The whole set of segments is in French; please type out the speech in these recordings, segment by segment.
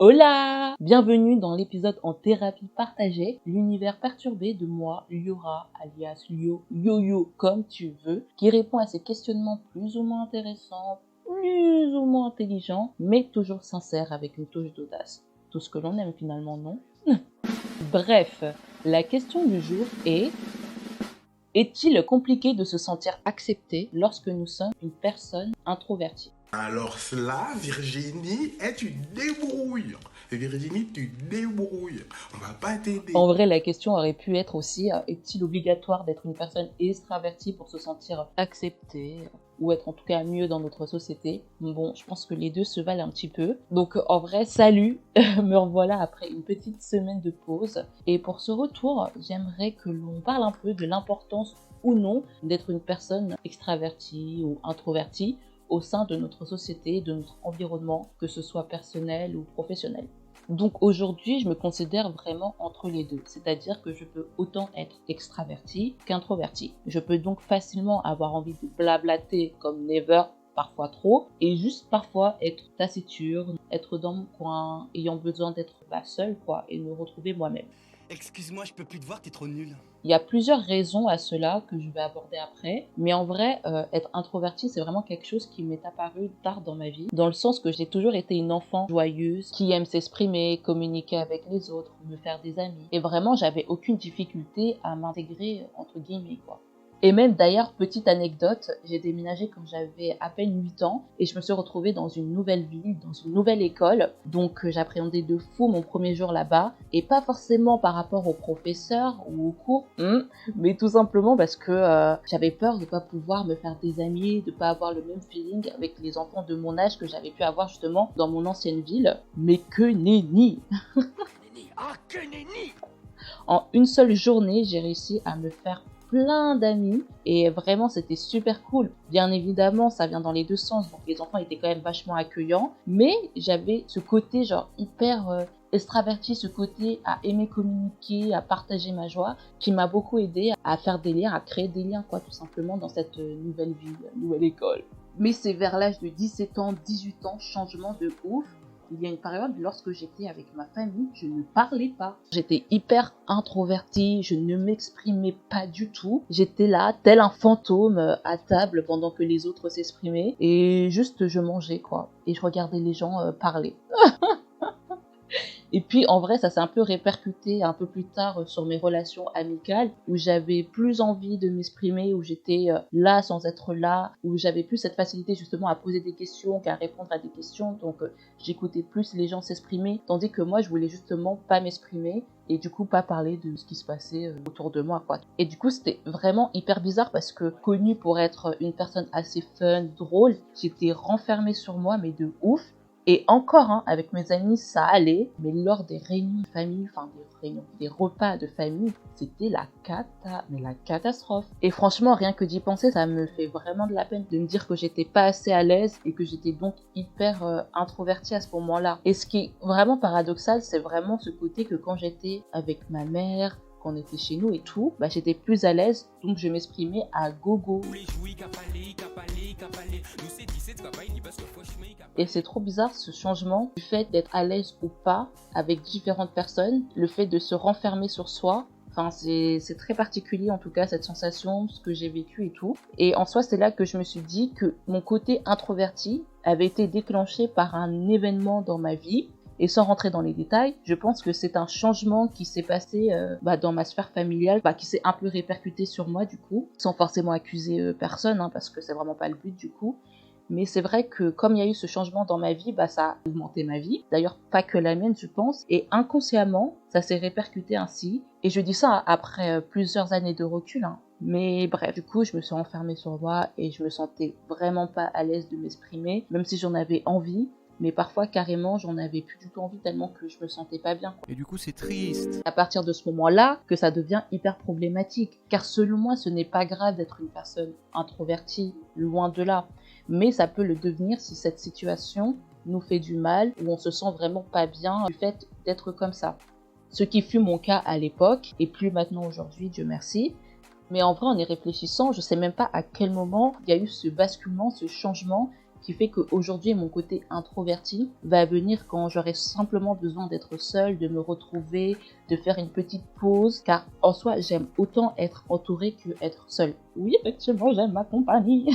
Hola! Bienvenue dans l'épisode en thérapie partagée, l'univers perturbé de moi, Liora, alias Yo-Yo, comme tu veux, qui répond à ces questionnements plus ou moins intéressants, plus ou moins intelligents, mais toujours sincères avec une touche d'audace. Tout ce que l'on aime finalement, non? Bref, la question du jour est: est-il compliqué de se sentir accepté lorsque nous sommes une personne introvertie? Alors cela, Virginie, tu débrouilles. Virginie, tu débrouilles. On va pas t'aider. En vrai, la question aurait pu être aussi, est-il obligatoire d'être une personne extravertie pour se sentir acceptée ou être en tout cas mieux dans notre société? Bon, je pense que les deux se valent un petit peu. Donc en vrai, salut, me revoilà après une petite semaine de pause. Et pour ce retour, j'aimerais que l'on parle un peu de l'importance ou non d'être une personne extravertie ou introvertie au sein de notre société, de notre environnement, que ce soit personnel ou professionnel. Donc aujourd'hui, je me considère vraiment entre les deux, c'est-à-dire que je peux autant être extravertie qu'introvertie. Je peux donc facilement avoir envie de blablater comme never, parfois trop, et juste parfois être taciturne, être dans mon coin, ayant besoin d'être seule et me retrouver moi-même. Excuse-moi, je peux plus te voir, t'es trop nul. Il y a plusieurs raisons à cela que je vais aborder après, mais en vrai, être introvertie, c'est vraiment quelque chose qui m'est apparu tard dans ma vie, dans le sens que j'ai toujours été une enfant joyeuse, qui aime s'exprimer, communiquer avec les autres, me faire des amis, et vraiment, j'avais aucune difficulté à m'intégrer, entre guillemets, quoi. Et même d'ailleurs, petite anecdote, j'ai déménagé quand j'avais à peine 8 ans et je me suis retrouvée dans une nouvelle ville, dans une nouvelle école. Donc j'appréhendais de fou mon premier jour là-bas et pas forcément par rapport aux professeurs ou aux cours, mais tout simplement parce que j'avais peur de pas pouvoir me faire des amis, de pas avoir le même feeling avec les enfants de mon âge que j'avais pu avoir justement dans mon ancienne ville. Mais que nenni! Ah, que nenni! En une seule journée, j'ai réussi à me faire plein d'amis et vraiment c'était super cool. Bien évidemment, ça vient dans les deux sens, donc les enfants étaient quand même vachement accueillants, mais j'avais ce côté genre hyper extraverti, ce côté à aimer communiquer, à partager ma joie, qui m'a beaucoup aidé à faire des liens, à créer des liens tout simplement dans cette nouvelle ville, nouvelle école. Mais c'est vers l'âge de 17 ans, 18 ans, changement de ouf. Il y a une période, lorsque j'étais avec ma famille, je ne parlais pas. J'étais hyper introvertie, je ne m'exprimais pas du tout. J'étais là, tel un fantôme, à table pendant que les autres s'exprimaient. Et juste, je mangeais, Et je regardais les gens parler. Et puis en vrai, ça s'est un peu répercuté un peu plus tard sur mes relations amicales, où j'avais plus envie de m'exprimer, où j'étais là sans être là, où j'avais plus cette facilité justement à poser des questions qu'à répondre à des questions. Donc j'écoutais plus les gens s'exprimer, tandis que moi je voulais justement pas m'exprimer et du coup pas parler de ce qui se passait autour de moi. Et du coup c'était vraiment hyper bizarre parce que connue pour être une personne assez fun, drôle, j'étais renfermée sur moi mais de ouf. Et encore, avec mes amis, ça allait, mais lors des réunions de famille, des repas de famille, c'était la catastrophe. Et franchement, rien que d'y penser, ça me fait vraiment de la peine de me dire que j'étais pas assez à l'aise et que j'étais donc hyper introvertie à ce moment-là. Et ce qui est vraiment paradoxal, c'est vraiment ce côté que quand j'étais avec ma mère, quand on était chez nous et tout, j'étais plus à l'aise, donc je m'exprimais à gogo. Et c'est trop bizarre ce changement du fait d'être à l'aise ou pas avec différentes personnes, le fait de se renfermer sur soi. Enfin, c'est très particulier en tout cas cette sensation, ce que j'ai vécu et tout. Et en soi, c'est là que je me suis dit que mon côté introverti avait été déclenché par un événement dans ma vie. Et sans rentrer dans les détails, je pense que c'est un changement qui s'est passé dans ma sphère familiale, qui s'est un peu répercuté sur moi du coup, sans forcément accuser personne, parce que c'est vraiment pas le but du coup. Mais c'est vrai que comme il y a eu ce changement dans ma vie, ça a augmenté ma vie. D'ailleurs, pas que la mienne, je pense. Et inconsciemment, ça s'est répercuté ainsi. Et je dis ça après plusieurs années de recul. Mais bref, du coup, je me suis renfermée sur moi et je me sentais vraiment pas à l'aise de m'exprimer, même si j'en avais envie. Mais parfois, carrément, j'en avais plus du tout envie tellement que je me sentais pas bien. Et du coup, c'est triste. À partir de ce moment-là, que ça devient hyper problématique. Car selon moi, ce n'est pas grave d'être une personne introvertie, loin de là. Mais ça peut le devenir si cette situation nous fait du mal, ou on se sent vraiment pas bien du fait d'être comme ça. Ce qui fut mon cas à l'époque, et plus maintenant aujourd'hui, Dieu merci. Mais en vrai, en y réfléchissant, je sais même pas à quel moment il y a eu ce basculement, ce changement, qui fait qu'aujourd'hui, mon côté introverti va venir quand j'aurai simplement besoin d'être seule, de me retrouver, de faire une petite pause, car en soi, j'aime autant être entourée que être seule. Oui, effectivement, j'aime ma compagnie.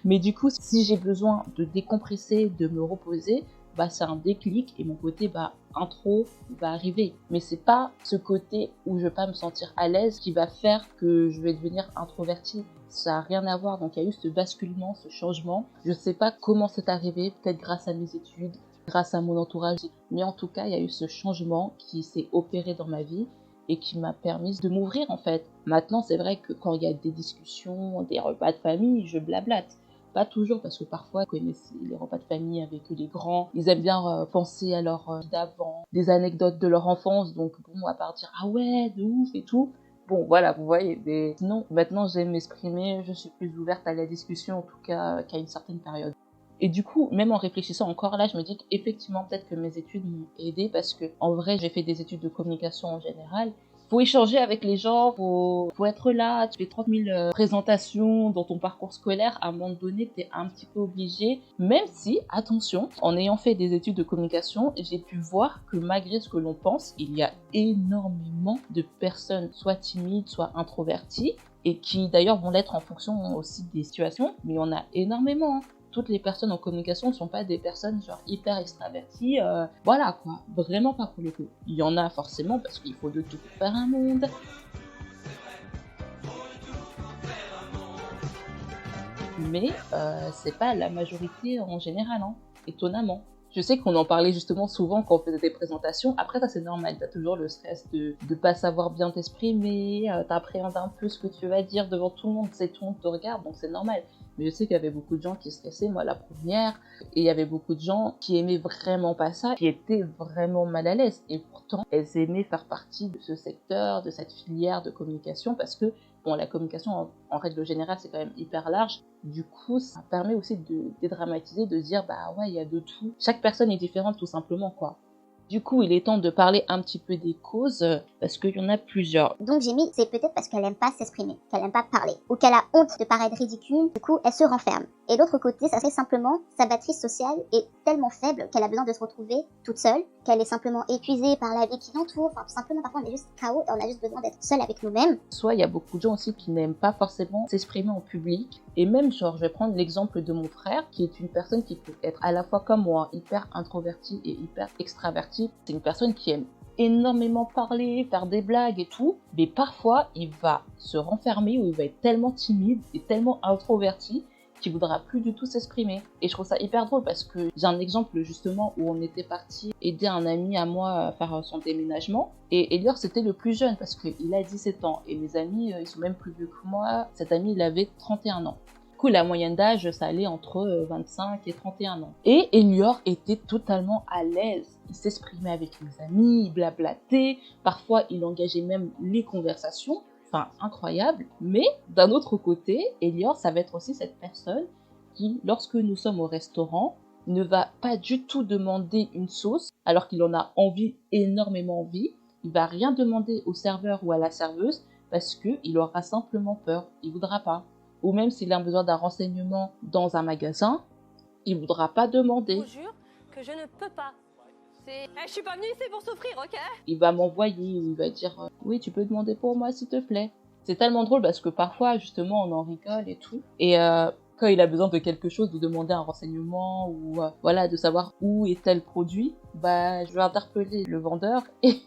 Mais du coup, si j'ai besoin de décompresser, de me reposer, bah c'est un déclic et mon côté intro va arriver. Mais c'est pas ce côté où je vais pas me sentir à l'aise qui va faire que je vais devenir introvertie. Ça n'a rien à voir. Donc il y a eu ce basculement, ce changement. Je sais pas comment c'est arrivé, peut-être grâce à mes études, grâce à mon entourage. Mais en tout cas, il y a eu ce changement qui s'est opéré dans ma vie et qui m'a permis de m'ouvrir en fait. Maintenant, c'est vrai que quand il y a des discussions, des repas de famille, je blablate. Pas toujours, parce que parfois, vous connaissez les repas de famille avec les grands, ils aiment bien penser à leur vie d'avant, des anecdotes de leur enfance, donc bon, à part dire « Ah ouais, de ouf » et tout. Bon, voilà, vous voyez, mais sinon, maintenant, j'aime m'exprimer, je suis plus ouverte à la discussion, en tout cas, qu'à une certaine période. Et du coup, même en réfléchissant encore là, je me dis qu'effectivement, peut-être que mes études m'ont aidée parce que, en vrai, j'ai fait des études de communication en général. Faut échanger avec les gens, faut être là, tu fais 30 000 présentations dans ton parcours scolaire, à un moment donné, t'es un petit peu obligé, même si, attention, en ayant fait des études de communication, j'ai pu voir que malgré ce que l'on pense, il y a énormément de personnes, soit timides, soit introverties, et qui d'ailleurs vont l'être en fonction aussi des situations, mais il y en a énormément. Toutes les personnes en communication ne sont pas des personnes genre hyper extraverties, voilà quoi, vraiment pas pour le coup. Il y en a forcément parce qu'il faut de tout pour faire un monde. Mais c'est pas la majorité en général, hein, étonnamment. Je sais qu'on en parlait justement souvent quand on faisait des présentations. Après, ça c'est normal, t'as toujours le stress de pas savoir bien t'exprimer, t'appréhendes un peu ce que tu vas dire devant tout le monde, c'est tout le monde te regarde, donc c'est normal. Mais je sais qu'il y avait beaucoup de gens qui stressaient, moi la première, et il y avait beaucoup de gens qui aimaient vraiment pas ça, qui étaient vraiment mal à l'aise. Et pourtant, elles aimaient faire partie de ce secteur, de cette filière de communication, parce que bon, la communication, en règle générale, c'est quand même hyper large. Du coup, ça permet aussi de dédramatiser, de dire, bah ouais, il y a de tout. Chaque personne est différente, tout simplement, quoi. Du coup, il est temps de parler un petit peu des causes, parce qu'il y en a plusieurs. Donc j'ai mis, c'est peut-être parce qu'elle aime pas s'exprimer, qu'elle aime pas parler, ou qu'elle a honte de paraître ridicule, du coup elle se renferme. Et l'autre côté, ça serait simplement, sa batterie sociale est tellement faible qu'elle a besoin de se retrouver toute seule, qu'elle est simplement épuisée par la vie qui l'entoure, enfin tout simplement parfois on est juste KO et on a juste besoin d'être seule avec nous-mêmes. Soit il y a beaucoup de gens aussi qui n'aiment pas forcément s'exprimer en public, et même genre je vais prendre l'exemple de mon frère, qui est une personne qui peut être à la fois comme moi, hyper introvertie et hyper extravertie. C'est une personne qui aime énormément parler, faire des blagues et tout, mais parfois il va se renfermer ou il va être tellement timide et tellement introverti qu'il voudra plus du tout s'exprimer. Et je trouve ça hyper drôle parce que j'ai un exemple justement où on était parti aider un ami à moi à faire son déménagement, et Elior c'était le plus jeune parce qu'il a 17 ans et mes amis ils sont même plus vieux que moi. Cet ami il avait 31 ans. Du coup, la moyenne d'âge, ça allait entre 25 et 31 ans. Et Elior était totalement à l'aise. Il s'exprimait avec les amis, il blablatait. Parfois, il engageait même les conversations. Enfin, incroyable. Mais d'un autre côté, Elior, ça va être aussi cette personne qui, lorsque nous sommes au restaurant, ne va pas du tout demander une sauce, alors qu'il en a envie, énormément envie. Il va rien demander au serveur ou à la serveuse parce qu'il aura simplement peur. Il voudra pas. Ou même s'il a besoin d'un renseignement dans un magasin, il voudra pas demander. Je vous jure que je ne peux pas. Je suis pas venue ici pour souffrir, ok? Il va m'envoyer, il va dire oui, tu peux demander pour moi s'il te plaît. C'est tellement drôle parce que parfois justement on en rigole et tout. Et quand il a besoin de quelque chose, de demander un renseignement ou voilà, de savoir où est tel produit, bah je vais interpeller le vendeur et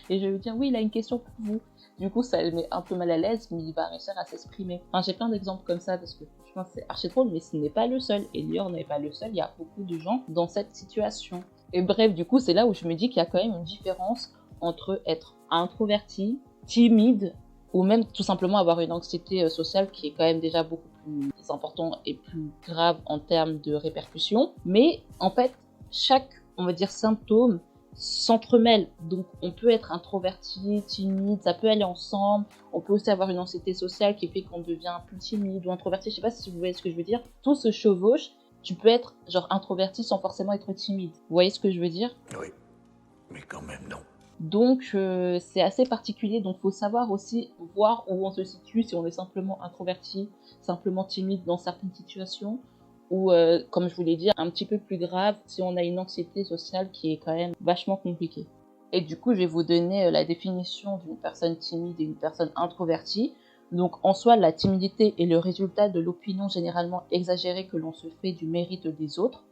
je vais lui dire oui, il a une question pour vous. Du coup, ça le met un peu mal à l'aise, mais il va réussir à s'exprimer. Enfin, j'ai plein d'exemples comme ça, parce que franchement, c'est archi drôle, mais ce n'est pas le seul. Et Lior n'est pas le seul, il y a beaucoup de gens dans cette situation. Et bref, du coup, c'est là où je me dis qu'il y a quand même une différence entre être introverti, timide, ou même tout simplement avoir une anxiété sociale qui est quand même déjà beaucoup plus important et plus grave en termes de répercussions. Mais en fait, chaque, on va dire, symptôme s'entremêlent. Donc on peut être introverti, timide, ça peut aller ensemble. On peut aussi avoir une anxiété sociale qui fait qu'on devient plus timide ou introverti. Je sais pas si vous voyez ce que je veux dire. Tout se chevauche. Tu peux être genre introverti sans forcément être timide. Vous voyez ce que je veux dire? Oui, mais quand même non. Donc c'est assez particulier. Donc faut savoir aussi voir où on se situe, si on est simplement introverti, simplement timide dans certaines situations, ou comme je vous l'ai dit, un petit peu plus grave si on a une anxiété sociale qui est quand même vachement compliquée. Et du coup, je vais vous donner la définition d'une personne timide et une personne introvertie. Donc, en soi, la timidité est le résultat de l'opinion généralement exagérée que l'on se fait du mérite des autres.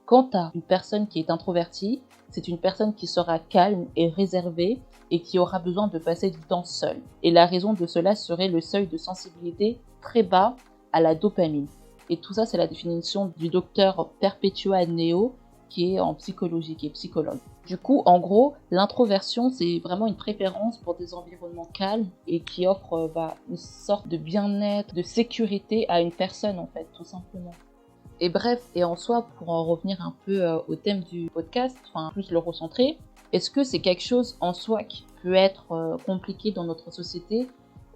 Quant à une personne qui est introvertie, c'est une personne qui sera calme et réservée et qui aura besoin de passer du temps seule. Et la raison de cela serait le seuil de sensibilité très bas à la dopamine. Et tout ça, c'est la définition du docteur Perpetua Neo, qui est en psychologie, qui est psychologue. Du coup, en gros, l'introversion, c'est vraiment une préférence pour des environnements calmes et qui offrent une sorte de bien-être, de sécurité à une personne, en fait, tout simplement. Et bref, et en soi, pour en revenir un peu au thème du podcast, enfin plus le recentrer, est-ce que c'est quelque chose en soi qui peut être compliqué dans notre société?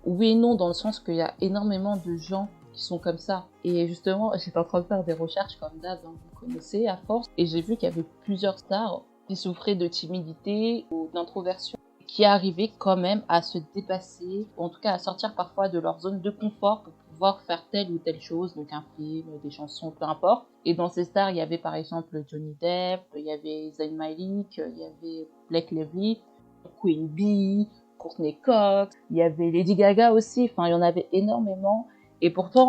Oui et non, dans le sens qu'il y a énormément de gens qui sont comme ça. Et justement, j'étais en train de faire des recherches comme d'hab, hein, vous connaissez à force, et j'ai vu qu'il y avait plusieurs stars qui souffraient de timidité ou d'introversion, qui arrivaient quand même à se dépasser, ou en tout cas à sortir parfois de leur zone de confort pour pouvoir faire telle ou telle chose, donc un film, des chansons, peu importe. Et dans ces stars, il y avait par exemple Johnny Depp, il y avait Zayn Malik, il y avait Blake Lively, Queen Bee, Courtney Cox, il y avait Lady Gaga aussi, enfin il y en avait énormément. Et pourtant,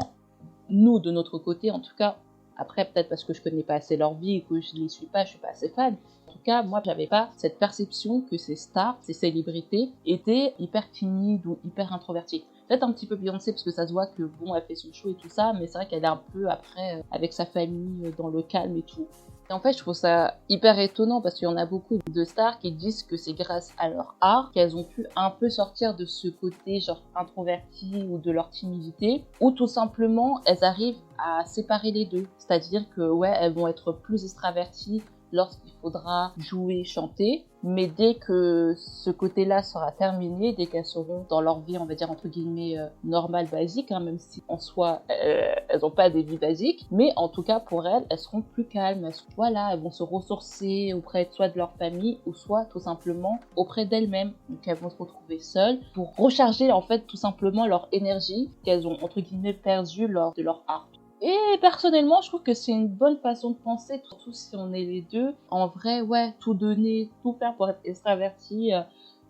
nous, de notre côté, en tout cas, après peut-être parce que je connais pas assez leur vie et que je les suis pas, je suis pas assez fan. En tout cas, moi, j'avais pas cette perception que ces stars, ces célébrités étaient hyper timides ou hyper introverties. Peut-être un petit peu Beyoncé parce que ça se voit que bon, elle fait son show et tout ça, mais c'est vrai qu'elle est un peu après avec sa famille dans le calme et tout. Et en fait, je trouve ça hyper étonnant parce qu'il y en a beaucoup de stars qui disent que c'est grâce à leur art qu'elles ont pu un peu sortir de ce côté genre introverti ou de leur timidité, ou tout simplement elles arrivent à séparer les deux. C'est-à-dire que ouais, elles vont être plus extraverties lorsqu'il faudra jouer, chanter, mais dès que ce côté-là sera terminé, dès qu'elles seront dans leur vie, on va dire entre guillemets normale, basique, hein, même si en soi elles n'ont pas des vies basiques, mais en tout cas pour elles, elles seront plus calmes, elles vont se ressourcer auprès soit de leur famille ou soit tout simplement auprès d'elles-mêmes. Donc elles vont se retrouver seules pour recharger en fait tout simplement leur énergie qu'elles ont entre guillemets perdue lors de leur art. Et personnellement, je trouve que c'est une bonne façon de penser, surtout si on est les deux. En vrai, ouais, tout donner, tout faire pour être extraverti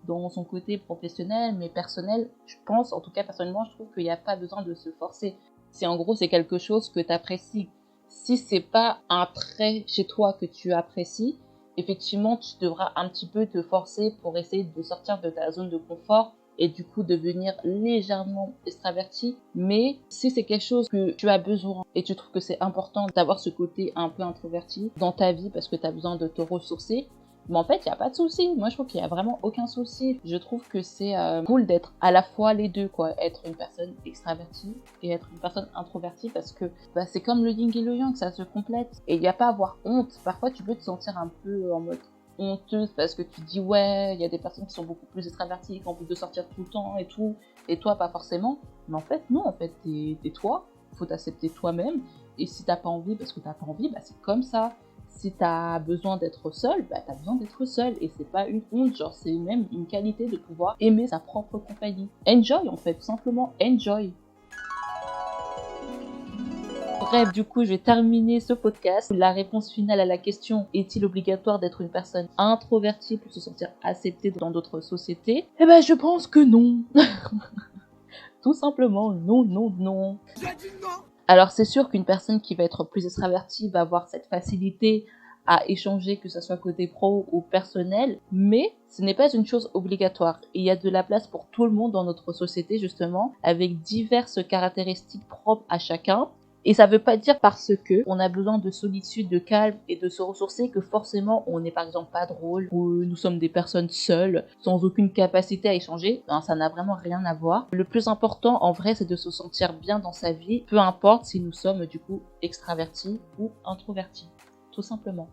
dans son côté professionnel, mais personnel, je pense, en tout cas personnellement, je trouve qu'il n'y a pas besoin de se forcer. Si en gros c'est quelque chose que tu apprécies, si c'est pas un trait chez toi que tu apprécies, effectivement, tu devras un petit peu te forcer pour essayer de sortir de ta zone de confort et du coup devenir légèrement extraverti. Mais si c'est quelque chose que tu as besoin et tu trouves que c'est important d'avoir ce côté un peu introverti dans ta vie parce que tu as besoin de te ressourcer, mais en fait, il n'y a pas de souci. Moi, je trouve qu'il n'y a vraiment aucun souci. Je trouve que c'est cool d'être à la fois les deux, quoi. Être une personne extravertie et être une personne introvertie parce que c'est comme le yin et le yang, ça se complète. Et il n'y a pas à avoir honte. Parfois, tu peux te sentir un peu en mode honteuse parce que tu te dis ouais, il y a des personnes qui sont beaucoup plus extraverties, qui ont envie de sortir tout le temps et tout, et toi pas forcément. Mais en fait non, en fait t'es toi, faut t'accepter toi-même, et si t'as pas envie parce que t'as pas envie, c'est comme ça. Si t'as besoin d'être seul, t'as besoin d'être seul, et c'est pas une honte, genre c'est même une qualité de pouvoir aimer sa propre compagnie. Enjoy en fait, tout simplement enjoy. Bref, du coup, je vais terminer ce podcast. La réponse finale à la question « Est-il obligatoire d'être une personne introvertie pour se sentir acceptée dans d'autres sociétés ?» Eh ben, je pense que non. Tout simplement, non, non, non. Alors, c'est sûr qu'une personne qui va être plus extravertie va avoir cette facilité à échanger, que ce soit côté pro ou personnel, mais ce n'est pas une chose obligatoire. Il y a de la place pour tout le monde dans notre société, justement, avec diverses caractéristiques propres à chacun. Et ça veut pas dire parce que on a besoin de solitude, de calme et de se ressourcer que forcément on n'est par exemple pas drôle ou nous sommes des personnes seules, sans aucune capacité à échanger. Non, ça n'a vraiment rien à voir. Le plus important en vrai, c'est de se sentir bien dans sa vie, peu importe si nous sommes du coup extravertis ou introvertis. Tout simplement.